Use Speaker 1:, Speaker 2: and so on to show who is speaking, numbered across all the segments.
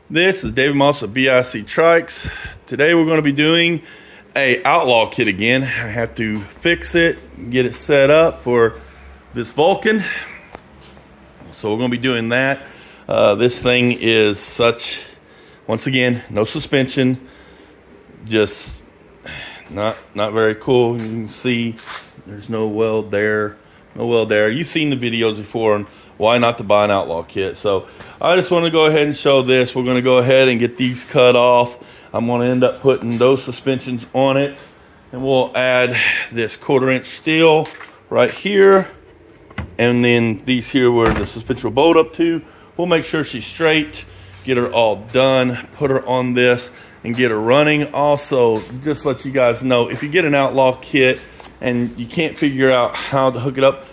Speaker 1: This is David Moss with BIC Trikes. Today we're going to be doing a outlaw kit again. I have to fix it, get it set up for this Vulcan. So we're going to be doing that. This thing is such, once again, no suspension, just not very cool. You can see there's no weld there, no weld there. You've seen the videos before on why not to buy an outlaw kit. So I just want to go ahead and show this. We're going to go ahead and get these cut off. I'm going to end up putting those suspensions on it, and we'll add this 1/4-inch steel right here, and then these here where the suspension will bolt up to. We'll make sure she's straight, get her all done, put her on this, and get her running. Also, just let you guys know, if you get an outlaw kit and you can't figure out how to hook it up,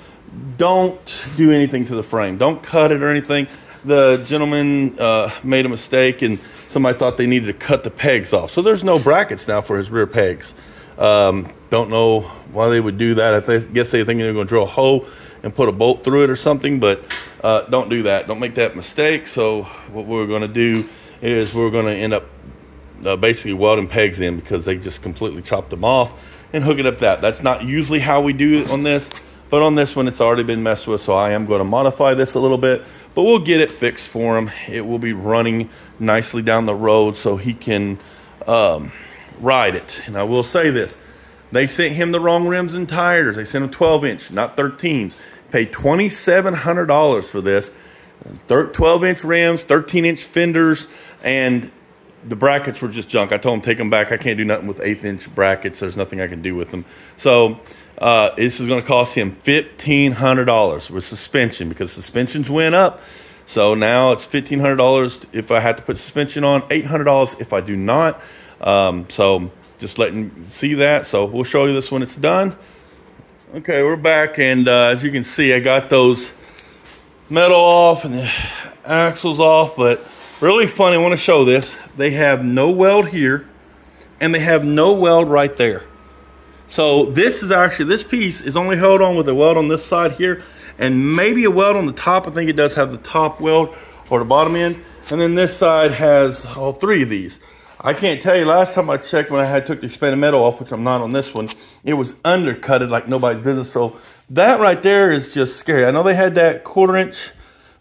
Speaker 1: don't do anything to the frame. Don't cut it or anything. The gentleman made a mistake, and somebody thought they needed to cut the pegs off. So there's no brackets now for his rear pegs. Don't know why they would do that. I guess they think they're going to drill a hole and put a bolt through it or something, but don't do that. Don't make that mistake. So what we're going to do is we're going to end up basically welding pegs in, because they just completely chopped them off, and hook it up that. That's not usually how we do it on this. But on this one, it's already been messed with, so I am going to modify this a little bit. But we'll get it fixed for him. It will be running nicely down the road so he can ride it. And I will say this. They sent him the wrong rims and tires. They sent him 12-inch, not 13s. Paid $2,700 for this. 12-inch rims, 13-inch fenders, and the brackets were just junk. I told him, take them back. I can't do nothing with 1/8-inch brackets. There's nothing I can do with them. So this is going to cost him $1,500 with suspension, because suspensions went up. So now it's $1,500 if I had to put suspension on, $800 if I do not. So just letting you see that. So we'll show you this when it's done. Okay, we're back, and as you can see, I got those metal off and the axles off, but really funny, I want to show this. They have no weld here, and they have no weld right there. So this is actually, this piece is only held on with a weld on this side here, and maybe a weld on the top. I think it does have the top weld or the bottom end. And then this side has all three of these. I can't tell you, last time I checked when I took the expanded metal off, which I'm not on this one, it was undercutted like nobody's business. So that right there is just scary. I know they had that 1/4-inch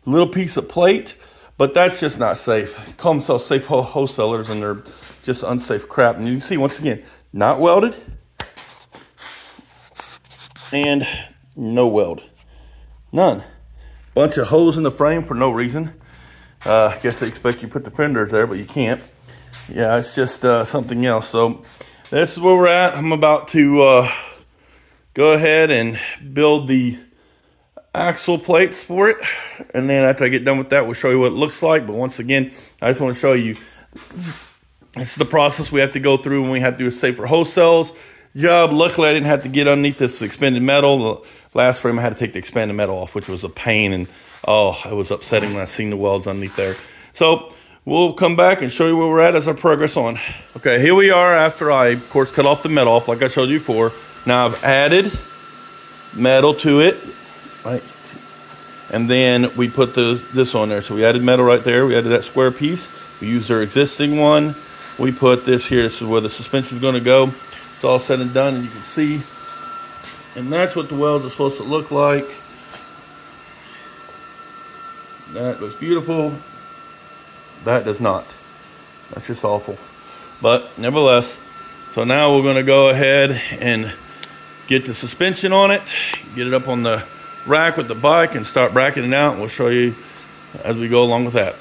Speaker 1: little piece of plate, but that's just not safe. They call themselves safe wholesalers, and they're just unsafe crap. And you can see, once again, not welded, and no weld. None. Bunch of holes in the frame for no reason. I guess they expect you to put the fenders there, but you can't. Yeah, it's just something else. So this is where we're at. I'm about to go ahead and build the axle plates for it, and then after I get done with that, we'll show you what it looks like. But once again, I just want to show you, this is the process we have to go through when we have to do a safer wholesales job. Luckily, I didn't have to get underneath this expanded metal. The last frame, I had to take the expanded metal off, which was a pain, and oh, it was upsetting when I seen the welds underneath there. So we'll come back and show you where we're at as I progress on. Okay, here we are after I, of course, cut off the metal off like I showed you before. Now I've added metal to it, right? And then we put this on there. So we added metal right there. We added that square piece. We used our existing one. We put this here. This is where the suspension is going to go. It's all said and done, and you can see. And that's what the welds are supposed to look like. That looks beautiful. That does not. That's just awful. But nevertheless, so now we're going to go ahead and get the suspension on it, get it up on the rack with the bike, and start bracketing it out, and we'll show you as we go along with that.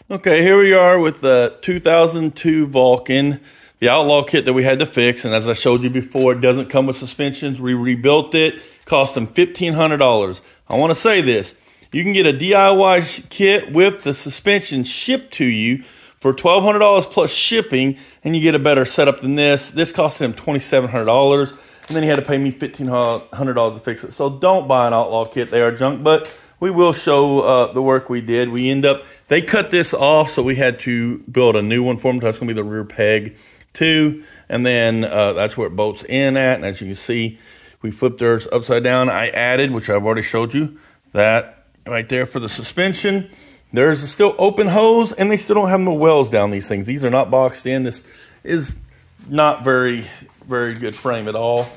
Speaker 1: Okay, here we are with the 2002 Vulcan, the outlaw kit that we had to fix. And as I showed you before, it doesn't come with suspensions. We rebuilt it, cost them $1,500. I want to say this. You can get a DIY kit with the suspension shipped to you for $1,200 plus shipping, and you get a better setup than this. This cost him $2,700, and then he had to pay me $1,500 to fix it. So don't buy an outlaw kit. They are junk, but we will show the work we did. They cut this off, so we had to build a new one for them. That's going to be the rear peg too, and then that's where it bolts in at. And as you can see, we flipped theirs upside down. I added, which I've already showed you, that right there for the suspension. There's still open hose, and they still don't have no wells down these things. These are not boxed in. This is not very good frame at all.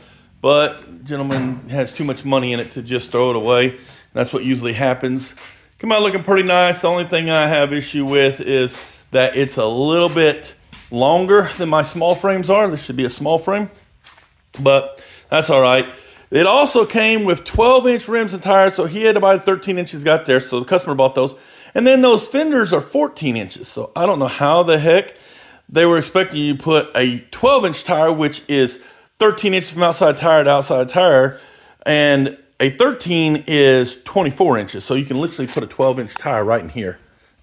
Speaker 1: But gentleman has too much money in it to just throw it away. That's what usually happens. Come out looking pretty nice. The only thing I have issue with is that it's a little bit longer than my small frames are. This should be a small frame, but that's all right. It also came with 12-inch rims and tires, so he had to buy 13 inches, got there, so the customer bought those. And then those fenders are 14 inches, so I don't know how the heck they were expecting you to put a 12-inch tire, which is 13 inches from outside tire to outside tire, and a 13 is 24 inches, so you can literally put a 12-inch tire right in here,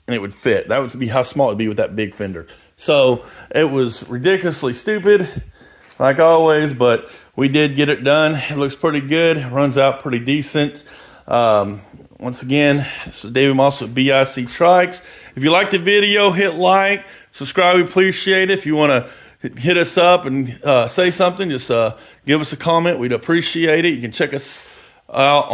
Speaker 1: and it would fit. That would be how small it would be with that big fender. So it was ridiculously stupid, like always, but we did get it done. It looks pretty good. It runs out pretty decent. Once again, so David Moss with BIC Trikes. If you liked the video, hit like, subscribe. We appreciate it. If you want to hit us up and say something, just give us a comment. We'd appreciate it. You can check us out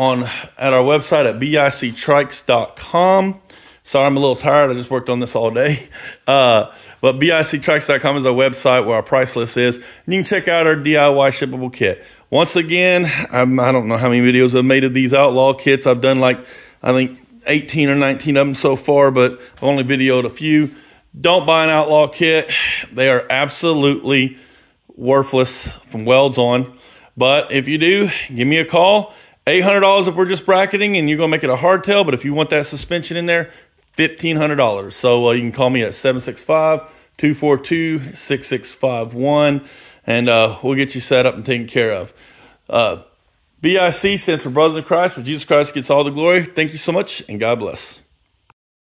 Speaker 1: at our website at bictrikes.com. Sorry, I'm a little tired. I just worked on this all day. But bictrikes.com is our website where our price list is. And you can check out our DIY shippable kit. Once again, I don't know how many videos I've made of these outlaw kits. I've done like, I think 18 or 19 of them so far, but I've only videoed a few. Don't buy an outlaw kit. They are absolutely worthless from welds on. But if you do, give me a call. $800 if we're just bracketing and you're going to make it a hardtail. But if you want that suspension in there, $1,500. So you can call me at 765-242-6651. And we'll get you set up and taken care of. BIC stands for Brothers in Christ, where Jesus Christ gets all the glory. Thank you so much, and God bless.